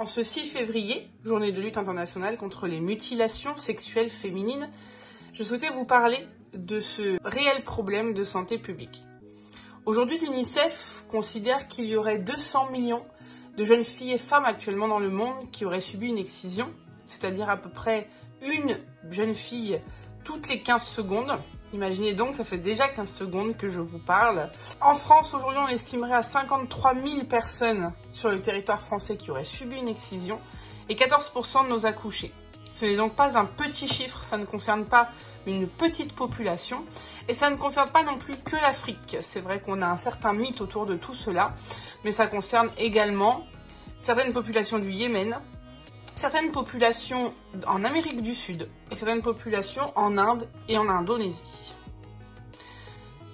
ce 6 février, journée de lutte internationale contre les mutilations sexuelles féminines, je souhaitais vous parler de ce réel problème de santé publique. Aujourd'hui, l'UNICEF considère qu'il y aurait 200 millions de jeunes filles et femmes actuellement dans le monde qui auraient subi une excision, c'est-à-dire à peu près une jeune fille toutes les 15 secondes. Imaginez donc, ça fait déjà 15 secondes que je vous parle. En France, aujourd'hui, on estimerait à 53 000 personnes sur le territoire français qui auraient subi une excision et 14% de nos accouchés. Ce n'est donc pas un petit chiffre, ça ne concerne pas une petite population et ça ne concerne pas non plus que l'Afrique. C'est vrai qu'on a un certain mythe autour de tout cela, mais ça concerne également certaines populations du Yémen, certaines populations en Amérique du Sud et certaines populations en Inde et en Indonésie.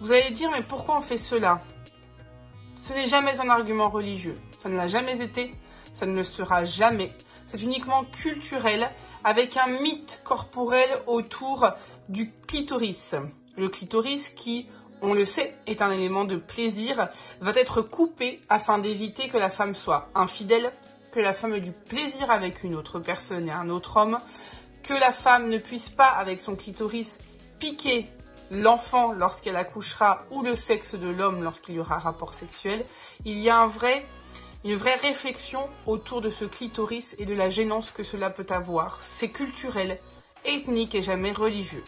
Vous allez dire, mais pourquoi on fait cela? Ce n'est jamais un argument religieux, ça ne l'a jamais été, ça ne le sera jamais. C'est uniquement culturel, avec un mythe corporel autour du clitoris. Le clitoris qui, on le sait, est un élément de plaisir, va être coupé afin d'éviter que la femme soit infidèle, que la femme ait du plaisir avec une autre personne et un autre homme, que la femme ne puisse pas, avec son clitoris, piquer l'enfant lorsqu'elle accouchera ou le sexe de l'homme lorsqu'il y aura rapport sexuel. Il y a une vraie réflexion autour de ce clitoris et de la gênance que cela peut avoir. C'est culturel, ethnique et jamais religieux.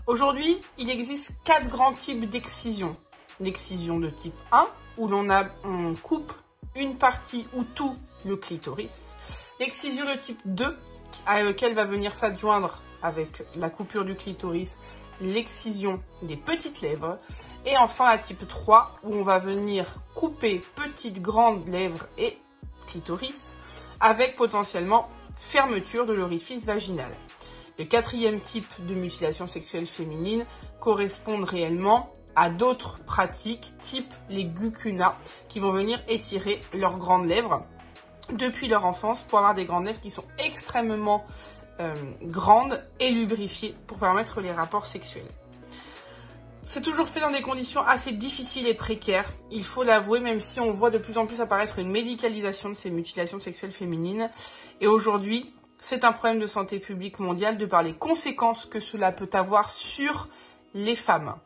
Aujourd'hui, il existe 4 grands types d'excision. L'excision de type 1, où on coupe une partie ou tout le clitoris. L'excision de type 2, à laquelle va venir s'adjoindre avec la coupure du clitoris l'excision des petites lèvres. Et enfin la type 3, où on va venir couper petites, grandes lèvres et clitoris, avec potentiellement fermeture de l'orifice vaginal. Le 4e type de mutilation sexuelle féminine correspond réellement à d'autres pratiques, type les gucunas, qui vont venir étirer leurs grandes lèvres depuis leur enfance pour avoir des grandes lèvres qui sont extrêmement grandes et lubrifiées pour permettre les rapports sexuels. C'est toujours fait dans des conditions assez difficiles et précaires, il faut l'avouer, même si on voit de plus en plus apparaître une médicalisation de ces mutilations sexuelles féminines. Et aujourd'hui, c'est un problème de santé publique mondiale de par les conséquences que cela peut avoir sur les femmes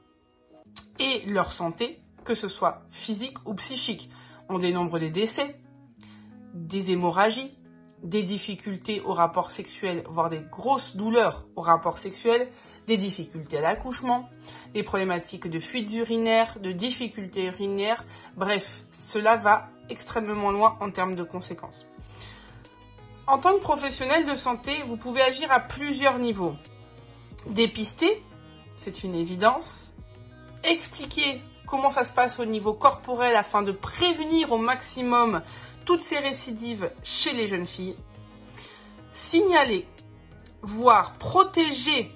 et leur santé, que ce soit physique ou psychique. On dénombre des décès, des hémorragies, des difficultés au rapport sexuel, voire des grosses douleurs au rapport sexuel, des difficultés à l'accouchement, des problématiques de fuites urinaires, de difficultés urinaires, bref, cela va extrêmement loin en termes de conséquences. En tant que professionnel de santé, vous pouvez agir à plusieurs niveaux. Dépister, c'est une évidence. Expliquer comment ça se passe au niveau corporel afin de prévenir au maximum toutes ces récidives chez les jeunes filles. Signaler, voire protéger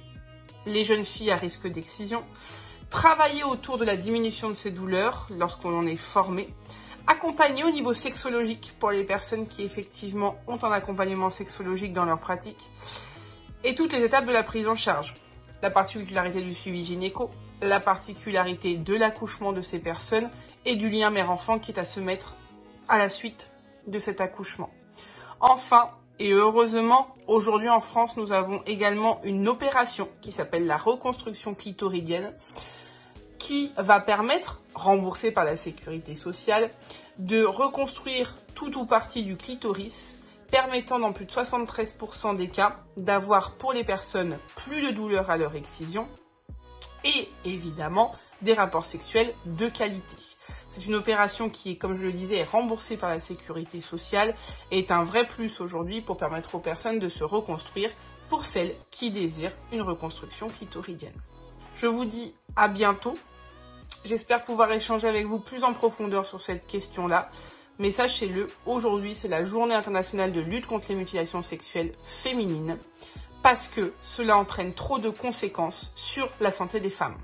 les jeunes filles à risque d'excision. Travailler autour de la diminution de ces douleurs lorsqu'on en est formé. Accompagner au niveau sexologique pour les personnes qui effectivement ont un accompagnement sexologique dans leur pratique. Et toutes les étapes de la prise en charge. La particularité du suivi gynéco, la particularité de l'accouchement de ces personnes et du lien mère-enfant qui est à se mettre à la suite de cet accouchement. Enfin, et heureusement, aujourd'hui en France, nous avons également une opération qui s'appelle la reconstruction clitoridienne qui va permettre, remboursée par la sécurité sociale, de reconstruire tout ou partie du clitoris, permettant dans plus de 73% des cas d'avoir pour les personnes plus de douleur à leur excision et évidemment des rapports sexuels de qualité. C'est une opération qui est, comme je le disais, remboursée par la sécurité sociale et est un vrai plus aujourd'hui pour permettre aux personnes de se reconstruire pour celles qui désirent une reconstruction clitoridienne. Je vous dis à bientôt. J'espère pouvoir échanger avec vous plus en profondeur sur cette question-là. Mais sachez-le, aujourd'hui, c'est la journée internationale de lutte contre les mutilations sexuelles féminines parce que cela entraîne trop de conséquences sur la santé des femmes.